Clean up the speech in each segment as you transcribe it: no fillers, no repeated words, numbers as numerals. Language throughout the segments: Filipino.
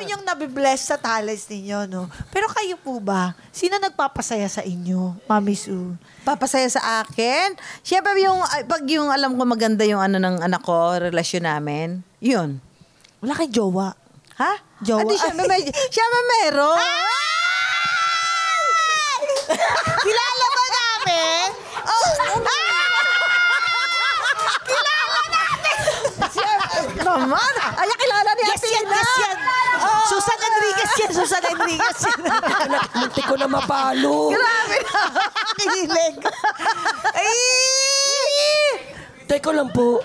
yung nabibless sa talents ninyo, no? Pero kayo po ba? Sino nagpapasaya sa inyo, Mami Sue? Papasaya sa akin? Siyempre, pag yung alam ko maganda yung ano ng anak ko, relasyon namin, yun. Wala kay jowa. Ha? Jowa? Adi, siyempre meron. Kilala ba namin? Naman. Ay, kilala niya. Yes yan, yes yan. Susan Enriquez yan, Susan Enriquez yan. Munti ko na mapalo. Grabe na. Kilig. Ay! Teka lang po,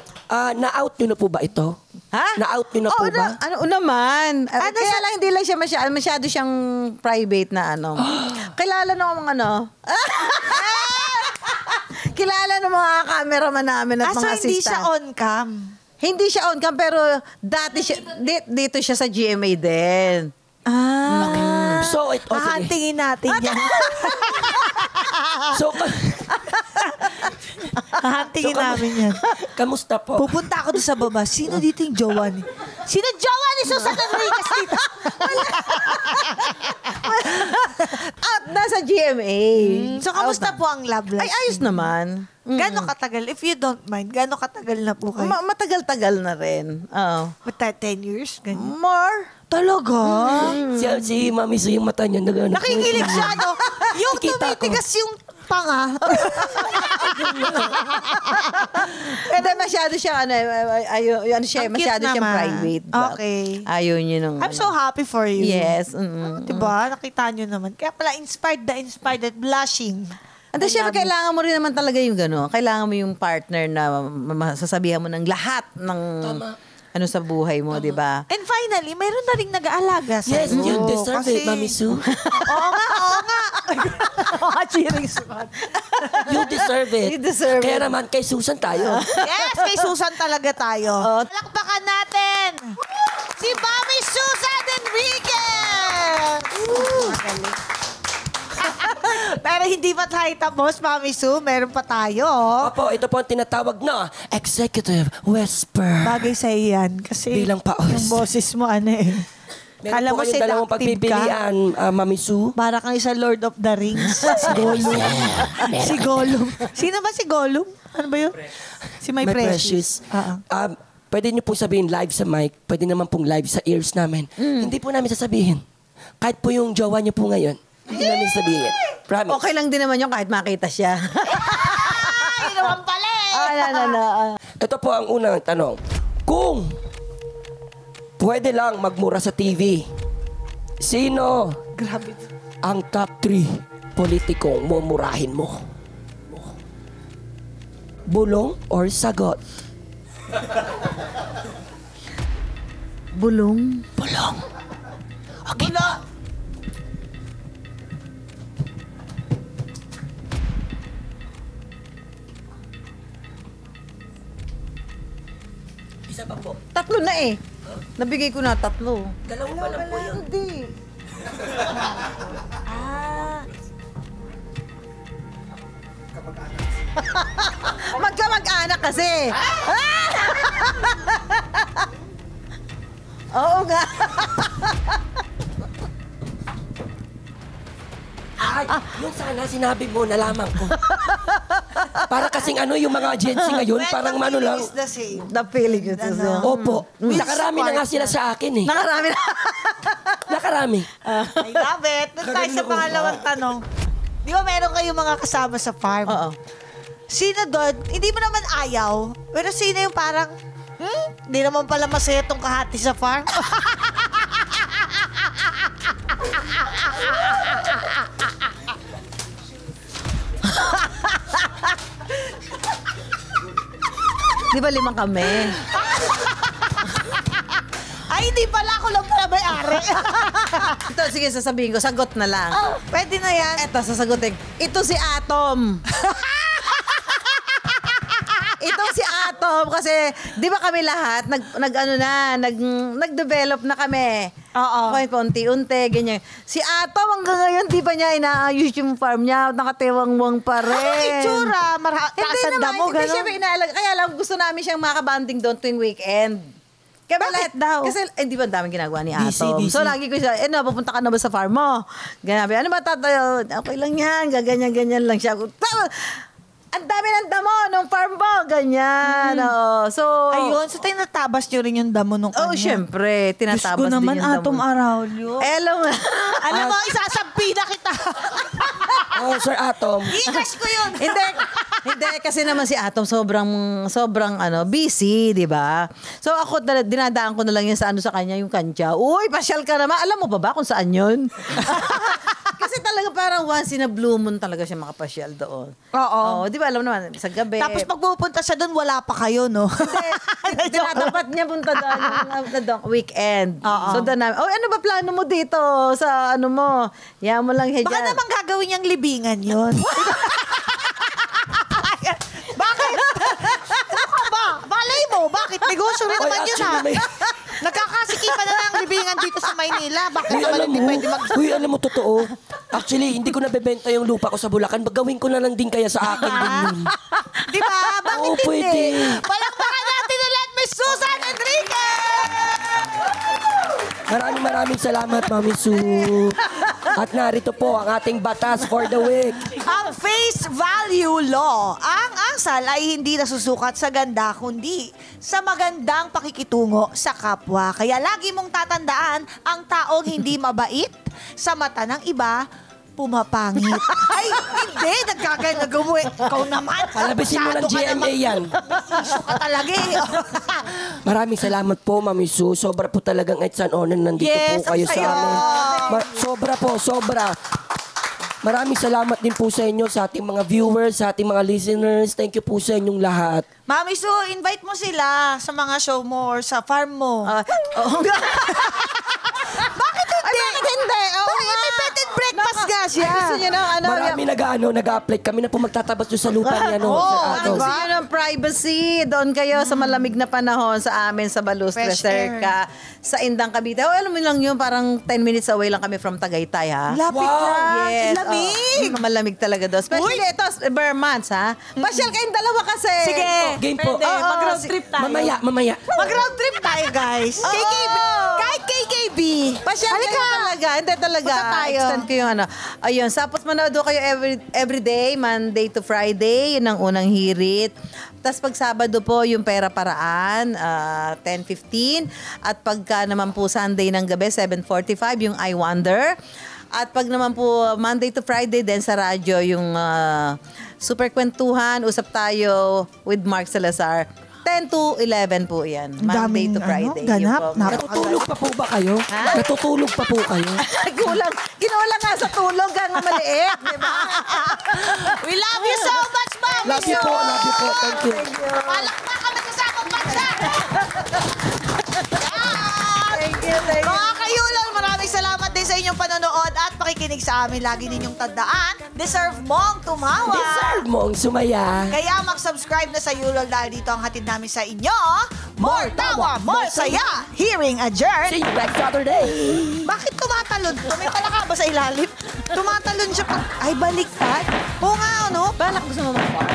na-out nyo na po ba ito? Ha? Na-out nyo na po ba? Ano naman. Kaya lang hindi lang siya masyado siyang private na ano. Kilala ng mga ano. Kilala ng mga cameraman namin at mga assistant. So hindi siya on-cam? Hindi siya on-cam, pero dati siya, dito siya sa GMA din. So, sige. Hahantingin natin yan. So, Hahantingin namin yan. kamusta po? Pupunta ako doon sa baba. Sino dito yung jowa ni? Sino jowa ni Susan Enriquez dito? At nasa GMA. So, kamusta po ang love life? Ay, ayos naman. Gano'ng katagal? If you don't mind, gano'ng katagal na po kayo? Matagal-tagal na rin. Oo. 10 years? Ganyan. More. Talaga? Si Mami Sue, yung mata niya. Nakikilig siya, no? Yung Nakikita ko. tumitigas yung panga. Hindi, masyado siya, Ang masyado cute siyang naman. private. Okay. Ayaw niyo nung... I'm so happy for you. Yes. Diba? Nakita nyo naman. Kaya pala inspired at blushing. Hindi, syempre, kailangan mo rin naman talaga yung gano'n. Kailangan mo yung partner na masasabihan mo ng lahat ng ano sa buhay mo, di ba? And finally, mayroon na rin nag-aalaga sa Yes, you deserve it, Mami Sue. Oo nga. Oo nga, cheering squad. You deserve it. You deserve Kaya it. naman, kay Susan tayo. Yes, kay Susan talaga tayo. Palakpakan natin si Mami Susan Enriquez! Magaling. Pero hindi pa tayo tapos, Mami Sue. Meron pa tayo. Opo, ito po ang tinatawag na Executive Whisper. Bagay sa iyan. Kasi Bilang paos. yung boses mo, ano eh. Meron Kala po mo kayong dalawang seductive ka. pagpipilian, Mami Sue. Para kang isa Lord of the Rings. Si Gollum. Si Gollum. Sino ba si Gollum? Ano ba yun? Si My, Precious. Pwede niyo pong sabihin live sa mic, pwede naman pong live sa ears namin. Hindi po namin sasabihin. Kahit po yung jowa niyo po ngayon, hindi namin sabihin. Promise. Okay lang din naman yung kahit makita siya. Ay, naman pala eh. Ito po ang unang tanong. Kung pwede lang magmura sa TV, sino Grabe. ang top 3 politikong mumurahin mo? Bulong or sagot? Bulong. Bulong. Okay. Isa pa po. Tatlo na eh. Nabigay ko na tatlo. Dalawa pa lang po yun. Hindi. Magkamag-anak kasi. Oo nga. Ay, yun sana sinabi mo, nalaman ko. Para kasing ano yung mga agency ngayon, parang ano lang. Is the same. The feeling is the same. Opo. Nakarami na nga sila sa akin eh. Nakarami na. Nakarami. I love it. Doon tayo sa pangalawang tanong. Di ba meron kayong mga kasama sa farm? Oo. Sino doon? Hindi mo naman ayaw. Pero sino yung parang, hindi naman pala masaya tong kahati sa farm? Di ba 5 kami? Ay, hindi pala ako lang pala may-ari. Ito, sige, sasabihin ko. Sagot na lang. Pwede na yan. Eto, sasagutin. Ito si Atom. Ito si Atom kasi, di ba kami lahat, nag-develop na kami. Oo. Paunti-unti, ganyan. Si Atom hanggang ngayon, di ba niya inaayos yung farm niya? Nakatiwangwang pa rin. Ano itsura? Hindi Taas ang naman, damo, hindi gano'n? siya inaalaga. Kaya lang gusto namin siyang makabanding doon tuwing weekend. Kaya Bakit daw? Kasi, di ba ang daming ginagawa ni Busy, Atom? busy. So, lagi ko siya, pupunta ka na ba sa farm mo? Ganyan, ano ba tatayo? Okay lang yan, gaganyan-ganyan lang siya. Ang dami ng damo nung farm mo, ganyan. Oo. So, Ayun, so tinatabas nyo rin yung damo nung kanya. oh, syempre, Diyos tinatabas ko din naman, yung damo. Atom Araulio. Alam mo. Alam mo, isasampi na kita. Oh, Sir Atom. Ikas ko yun. Hindi kasi naman si Atom sobrang busy, 'di ba? So ako dinadaan ko na lang yan sa kanya yung kantya. Uy, pasyal ka naman. Alam mo ba kung saan 'yun? Kasi talaga parang once in a blue moon talaga siya makapasyal doon. Oo. 'Di ba alam naman sa gabi. Tapos pag pupunta siya doon, wala pa kayo, no? Dapat niya punta doon yung weekend. Oo. So doon namin, ano ba plano mo dito sa mo? Yan mo lang hiyan. Baka naman gagawin niyang libingan yun. Bakit? Ano ka ba? Balay mo. Bakit? Negosyo rin Oy, naman yun, ha? actually, may- Nagkakasikipan na ng libingan dito sa Maynila. Bakit Uy, naman alam hindi mo, pwede alam mo, totoo. Actually, hindi ko nabebenta yung lupa ko sa Bulacan. Gawin ko na lang din kaya sa akin din yun. Di ba? Bakit Oo, hindi? pwede. Palakpakan natin ulit, Miss Susan Enriquez! Maraming salamat, Mami Sue. At narito po ang ating batas for the week. Ang face value law. Ang asal ay hindi nasusukat sa ganda, kundi sa magandang pakikitungo sa kapwa. Kaya lagi mong tatandaan, ang taong hindi mabait sa mata ng iba, pumapangit. Ay, hindi. Nagkaganaga mo eh. Ikaw naman. Palabisin mo ng Masyado ka GMA naman. yan. Issue ka talaga eh. Maraming salamat po, Mami Sue. Sobra po talagang it's an honor nandito Yes, po kayo ang sa saya. amin. Sobra. Maraming salamat din po sa inyo, sa ating mga viewers, sa ating mga listeners. Thank you po sa inyong lahat. Mami Sue, invite mo sila sa mga show mo or sa farm mo. Bakit hindi? Bakit hindi? Oo nga. May bed and breakfast nga siya. Gusto niyo ng Marami nag-a-apply. Kami na po magtatabas doon sa lupa niya, no? Oo, Sir ano Atom. Gusto nyo ng privacy. Doon kayo sa malamig na panahon sa amin sa Balustre, Fresh air. Cerca, sa Indang Cavite. Alam mo lang yun, parang 10 minutes away lang kami from Tagaytay, ha? Lapit Wow. lang. Yes. Lamig. Malamig talaga doon. Especially ito, bare months, ha? Pasyal kayong dalawa kasi. Sige. Game po. Pwede. Oo, Mag-road trip tayo. Mamaya. Mag-road trip tayo, guys. Oo. KKB. Kahit KKB. Pasyal kayo talaga. Hindi talaga. Punta tayo. Extend ko yung Ayun. Tapos manood kayo every day, Monday to Friday. Yun ang unang hirit. Tapos pag Sabado po, yung Pera Paraan, 10:15. At pagka naman po Sunday ng gabi, 7:45, yung I Wonder. At pag naman po Monday to Friday din sa radyo, yung Super Kwentuhan, Usap Tayo with Mark Salazar. 10 to 11 po yan. Monday to Friday. ganap. Yun po. Natutulog pa po ba kayo? Natutulog pa po kayo? Kinulang nga sa tulog ang maliit, di ba? We love you so much, Mami Love you po. Thank you. Palakpak kami kasama bansa. Thank you. Mga kayulang, maraming salamat din sa inyong panonood at pakikinig sa amin. Lagi ninyong tandaan, deserve mong tumawa. Deserve mong sumaya. Kaya mag-subscribe na sa Yulol dahil dito ang hatid namin sa inyo. More tawa, more saya. Hearing adjourned. See you next Saturday. Bakit tumatalon to? May palaka ba sa ilalim? Tumatalon siya pag... Ay, baliktad. Oo nga, ano? Balak gusto mo mag-farm?